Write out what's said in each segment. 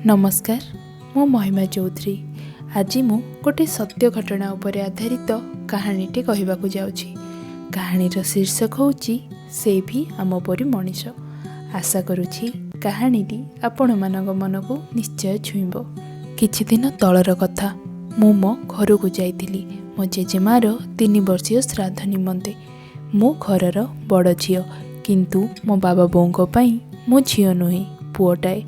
नमस्कार, मु महिमा चौधरी। आज मु गोटे सत्य घटना उपर आधारित कहानीटे कहवाकू जाउछि। कहानीर शीर्षक होउछि से भी आम परी मनीष। आशा करुछि कहानीटी आपण मानक मन को निश्चय छुईब। किछि दिन तलर कथा, मु मो घर को जाइथिली मो जेजेमार 3 वर्षीय श्राद्ध निमंते। मु घरर बड़ झियो, किंतु मो बाबा बोंको पई मो झियो नुहे, पुओटाए।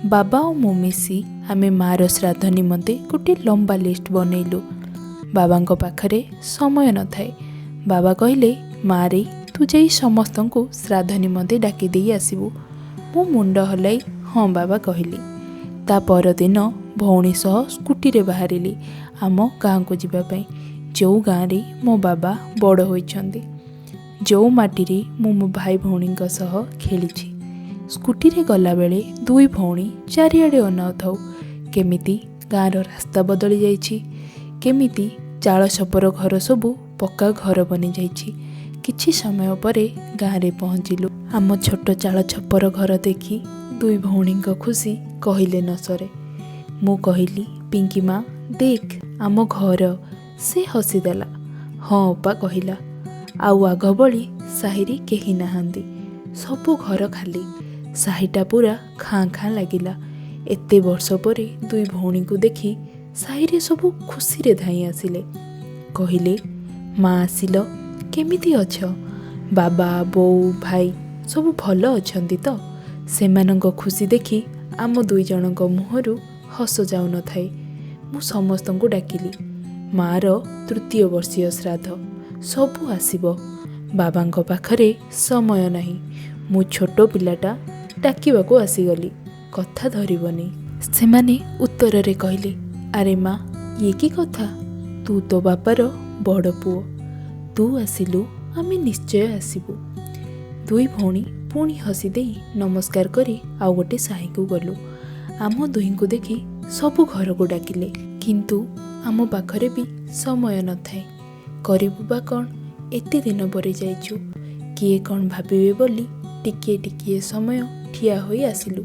बाबा और मु मिसी आमे मार श्राद्ध निमंते गोटे लंबा लिस्ट बनइलु। बाबा पाखरे समय न थाए। बाबा कहले, मारे तू जाई समस्त को श्राद्ध निमंते डाकी देई आसीबू। मु मुंड हलाई हाँ बाबा कहली। ता परदिन भौणी सह स्कूटी रे बाहरिली आम गाँ को जीवाई, जो गाँ रे मो बाबा बड़ होइछंदी, जो माटी रे मो भाई भौणी सह खेली। स्कूटी रे गला बेले दुई भौणी चारिआडे अनाउ थाउ, केमिति गाँर रास्ता बदली जाइछि, केमिति चाल छपर घर सबू पक्का घर बनी जाइछि। किछि समय परे गाँ रे पहुँचिलु। आम छोट चाल छपर घर देखी दुई भौणी खुशी कहिले न सरे। मु कहली, पिंकी माँ देख आम घर। से हसीदेला। हाँ अपा कहला। आउ आग बड़ी साहिरी केही नाहांदी, सबू घर खाली। साहिटा पूरा खाँ खाँ लगिला। एते वर्ष परे दुई भौणी को देखी साहिरे सबू खुशी रे धाई आसिले। कहिले, माँ आसिल, केमिति अछ? बाबा बोऊ भाई सबू भल अछंती तो? सेमानंक खुशी देखी आम दुई जनक मुहरु हस जाउ न थाए। मु समस्त को डाकिली। मार 3य वर्षीय श्राद्ध, सबू आसिबो। बाबांक पाखरे समय नहीं। मु छोटो पिलाटा डाकिबाकू आसीगली, कथा धरिबनी। सेमाने उत्तर रे कहले, अरे माँ ये की कथा? तू तो बापार बड़ पुओ, तू आसिलु आमे निश्चय आसीबू। दुई भौणी पुणी हसी देई नमस्कार करी आउ गोटे साही को गलु। आम दुही को देखी सबू घर को डाकिले, किंतु आम पाखरे भी समय न थाए। करिबु बा कौन? एते दिन परे जाइछु, किए कौन भाबिबे बोली टिकिए टिकिए समय ठिया होई आसिलु।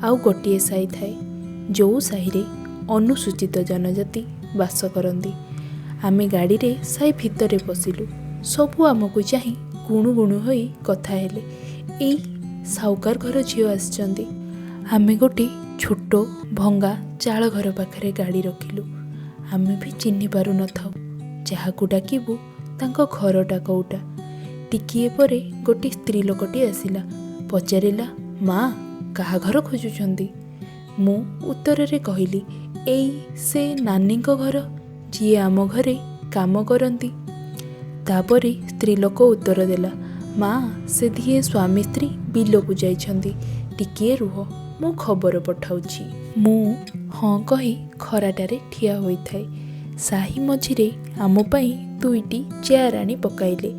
आउ गोटे साही थाए, जो साही रे अनुसूचित जनजाति बास करती। आमे गाड़ी रे साही भितरे पशिलु। सबू आमको चाही गुणु गुणु होई कथा हेले, एई साउकार घर झियो आछंती। आमे गोटे छोटो भंगा चाल घर पाखरे गाड़ी रखिलु। आमे भी चिन्हि पारु न थाउ, जाहाकू डाकिबु तांको घरटा कौटा। टिकिए परे गोटे स्त्री लोकटी आसिला, पचारिला, माँ काहा घर खोजुछंती? मु उत्तर रे कहली, एई से नानी घर, जी आम घरे काम करती। तापरे स्त्री लोक उत्तर देला, माँ से दिए स्वामी स्त्री बिल को जाइछंती, टिकिए रुह मु खबर पठाउछि। मु हाँ कही खराटारे ठिया होई थाए। साही मझिरे आम पई 2टी चेयर आनी पकाइले।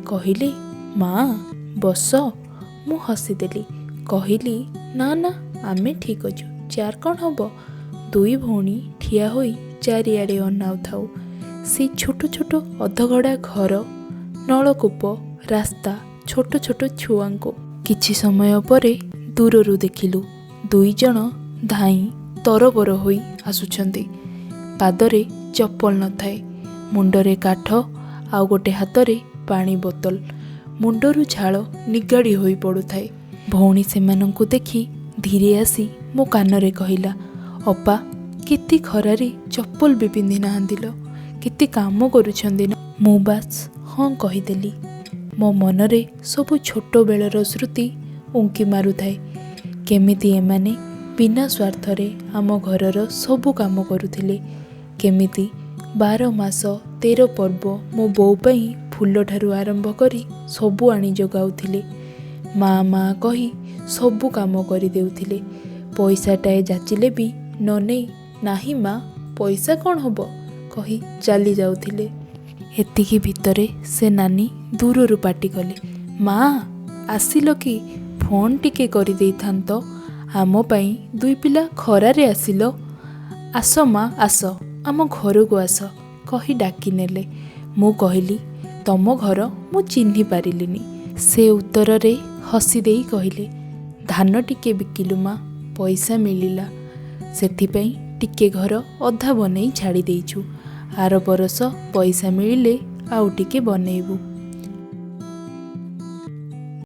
कहिले, माँ बस। मु हसीदेली, कहली, ना ना आमे ठीक अछु, चेयर कौन हब? दुई भौणी ठिया होई चारिआडे अनाउ थाउ। से छोट छोट अधगढ़ा घर, नलकूप, रास्ता, छोट छोट छुआंको। किछि समय परे दूररू देखिलु दुई जण धाई तरबर होई आसुछंती। पादरे चप्पल न थाए, मुंडरे काठ, आउ गोटे हातरे पानी बोतल। मुंडरू झाल निगाड़ी होई पड़ुथाए। भौणी सेमानंकु देखी धीरे आसी मो कानरे कहिला, अपा केते खरारे चप्पल भी पिंधि नाहांदिल, केते काम करुछंदी ना? मु बास हाँ कहिदेली। मो मनरे सबु छोट बेलर स्मृति उंकी मारुथाए। केमिति एमाने बिना स्वार्थरे आम घरर सबु काम करुथिले, केमिति 12 मास 13 पर्व मो बोऊ पई फूल ठारू आरंभ करी सबु आनी जगाउथिले। माँ माँ कही सबु काम करि देउथिले। पैसाटाए जाचिले भी न नेई, नाही माँ पैसा कौन हब कही चली जाउथिले। एतिकी भितरे से नानी दूररू पाटी कले, माँ आसिल कि? फोन टिके करि देइथांत, आम पई दुई पिला खरारे आसिल। आस माँ आस, आम घर को आस कही डाकी नेले। मु कहली, तम घर मु चिन्हि पारिलिनी। से उत्तर रे हसी देई कहले, धान टिके बिकिलु माँ, पैसा मिलिला। ସେଥିପାଇଁ ଟିକେ ଘର ଅଧା ବନେଇ ଛାଡ଼ି ଦେଇଛୁ। ଆର ବରଷ ପଇସା ମିଳିଲେ ଆଉ ଟିକେ ବନେଇବୁ।